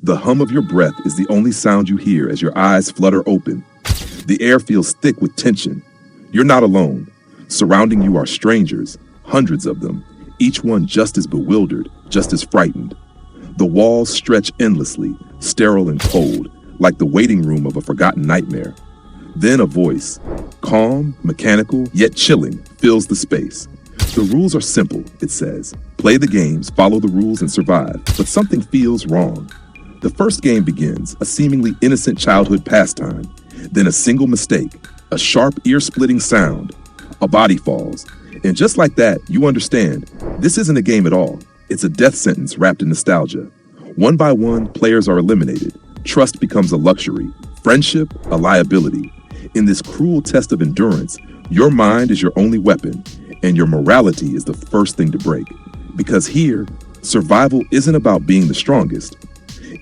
The hum of your breath is the only sound you hear as your eyes flutter open. The air feels thick with tension. You're not alone. Surrounding you are strangers, hundreds of them, each one just as bewildered, just as frightened. The walls stretch endlessly, sterile and cold, like the waiting room of a forgotten nightmare. Then a voice, calm, mechanical, yet chilling, fills the space. The rules are simple, it says. Play the games, follow the rules, and survive. But something feels wrong. The first game begins, a seemingly innocent childhood pastime. Then a single mistake, a sharp, ear-splitting sound. A body falls. And just like that, you understand, this isn't a game at all. It's a death sentence wrapped in nostalgia. One by one, players are eliminated. Trust becomes a luxury. Friendship, a liability. In this cruel test of endurance, your mind is your only weapon, and your morality is the first thing to break. Because here, survival isn't about being the strongest.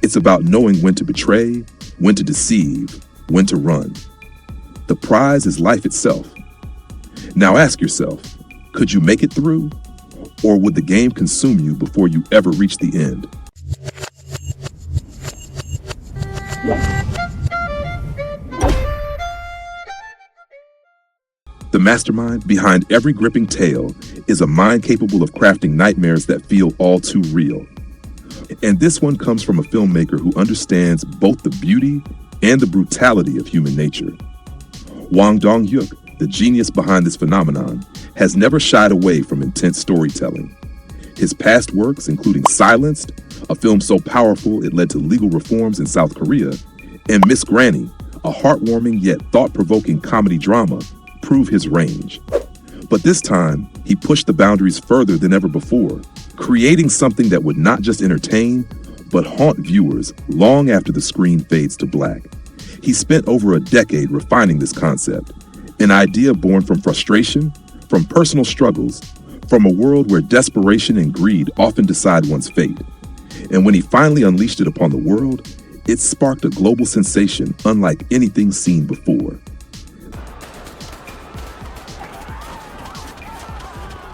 It's about knowing when to betray, when to deceive, when to run. The prize is life itself. Now ask yourself, could you make it through? Or would the game consume you before you ever reach the end? The mastermind behind every gripping tale is a mind capable of crafting nightmares that feel all too real. And this one comes from a filmmaker who understands both the beauty and the brutality of human nature. Hwang Dong-hyuk, the genius behind this phenomenon, has never shied away from intense storytelling. His past works, including Silenced, a film so powerful it led to legal reforms in South Korea, and Miss Granny, a heartwarming yet thought-provoking comedy drama, prove his range. But this time, he pushed the boundaries further than ever before, creating something that would not just entertain, but haunt viewers long after the screen fades to black. He spent over a decade refining this concept, an idea born from frustration, from personal struggles, from a world where desperation and greed often decide one's fate. And when he finally unleashed it upon the world, it sparked a global sensation unlike anything seen before.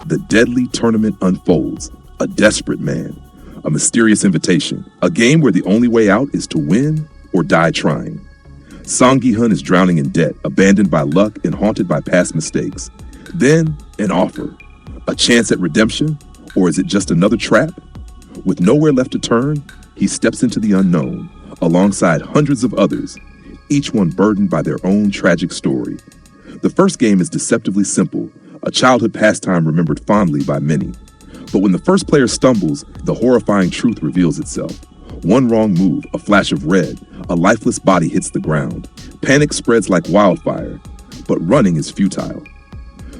The deadly tournament unfolds, a desperate man, a mysterious invitation, a game where the only way out is to win or die trying. Song Gi-hun is drowning in debt, abandoned by luck and haunted by past mistakes. Then, an offer. A chance at redemption? Or is it just another trap? With nowhere left to turn, he steps into the unknown, alongside hundreds of others, each one burdened by their own tragic story. The first game is deceptively simple, a childhood pastime remembered fondly by many. But when the first player stumbles, the horrifying truth reveals itself. One wrong move, a flash of red, a lifeless body hits the ground. Panic spreads like wildfire, but running is futile.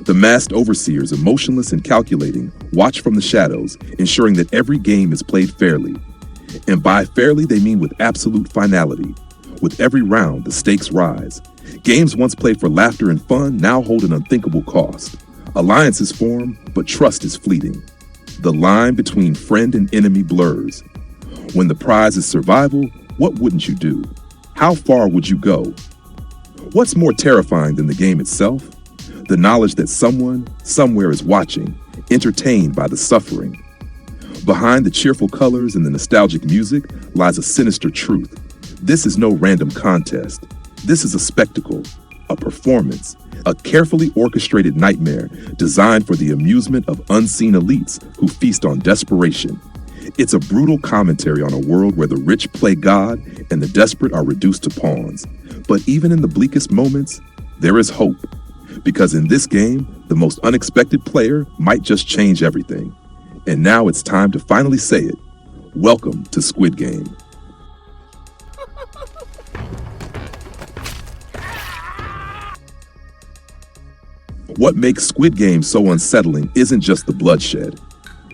The masked overseers, emotionless and calculating, watch from the shadows, ensuring that every game is played fairly. And by fairly, they mean with absolute finality. With every round, the stakes rise. Games once played for laughter and fun now hold an unthinkable cost. Alliances form, but trust is fleeting. The line between friend and enemy blurs. When the prize is survival, what wouldn't you do? How far would you go? What's more terrifying than the game itself? The knowledge that someone, somewhere is watching, entertained by the suffering. Behind the cheerful colors and the nostalgic music lies a sinister truth. This is no random contest. This is a spectacle, a performance, a carefully orchestrated nightmare designed for the amusement of unseen elites who feast on desperation. It's a brutal commentary on a world where the rich play God and the desperate are reduced to pawns. But even in the bleakest moments, there is hope. Because in this game, the most unexpected player might just change everything. And now it's time to finally say it. Welcome to Squid Game. What makes Squid Game so unsettling isn't just the bloodshed.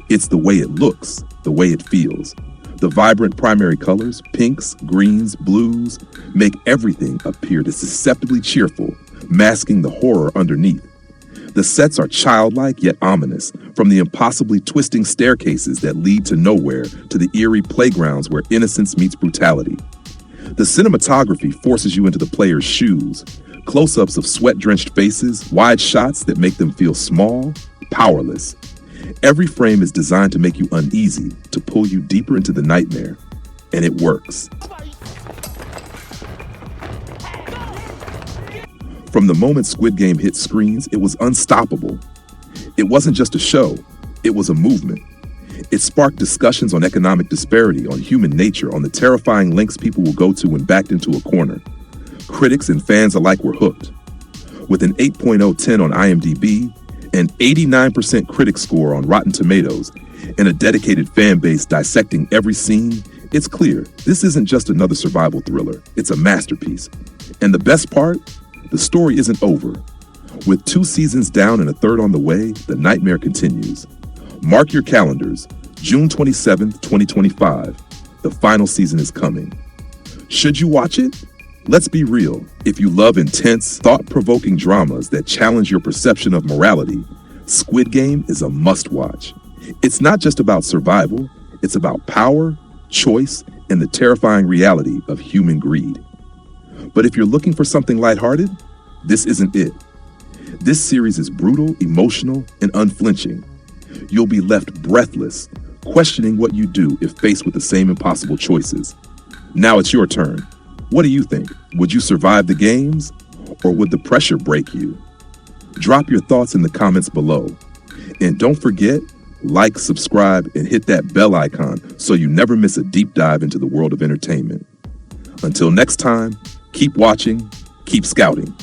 It's the way it looks, the way it feels. The vibrant primary colors, pinks, greens, blues, make everything appear deceptively cheerful, masking the horror underneath. The sets are childlike yet ominous, from the impossibly twisting staircases that lead to nowhere to the eerie playgrounds where innocence meets brutality. The cinematography forces you into the player's shoes, close-ups of sweat-drenched faces, wide shots that make them feel small, powerless. Every frame is designed to make you uneasy, to pull you deeper into the nightmare. And it works. From the moment Squid Game hit screens, it was unstoppable. It wasn't just a show, it was a movement. It sparked discussions on economic disparity, on human nature, on the terrifying lengths people will go to when backed into a corner. Critics and fans alike were hooked. With an 8.010 on IMDb, an 89% critic score on Rotten Tomatoes, and a dedicated fan base dissecting every scene, it's clear this isn't just another survival thriller, it's a masterpiece. And the best part? The story isn't over. With 2 seasons down and a third on the way, the nightmare continues. Mark your calendars, June 27th, 2025. The final season is coming. Should you watch it? Let's be real. If you love intense, thought-provoking dramas that challenge your perception of morality, Squid Game is a must-watch. It's not just about survival, it's about power, choice, and the terrifying reality of human greed. But if you're looking for something lighthearted, this isn't it. This series is brutal, emotional, and unflinching. You'll be left breathless, questioning what you do if faced with the same impossible choices. Now it's your turn. What do you think? Would you survive the games, or would the pressure break you? Drop your thoughts in the comments below. And don't forget, like, subscribe, and hit that bell icon so you never miss a deep dive into the world of entertainment. Until next time, keep watching, keep scouting.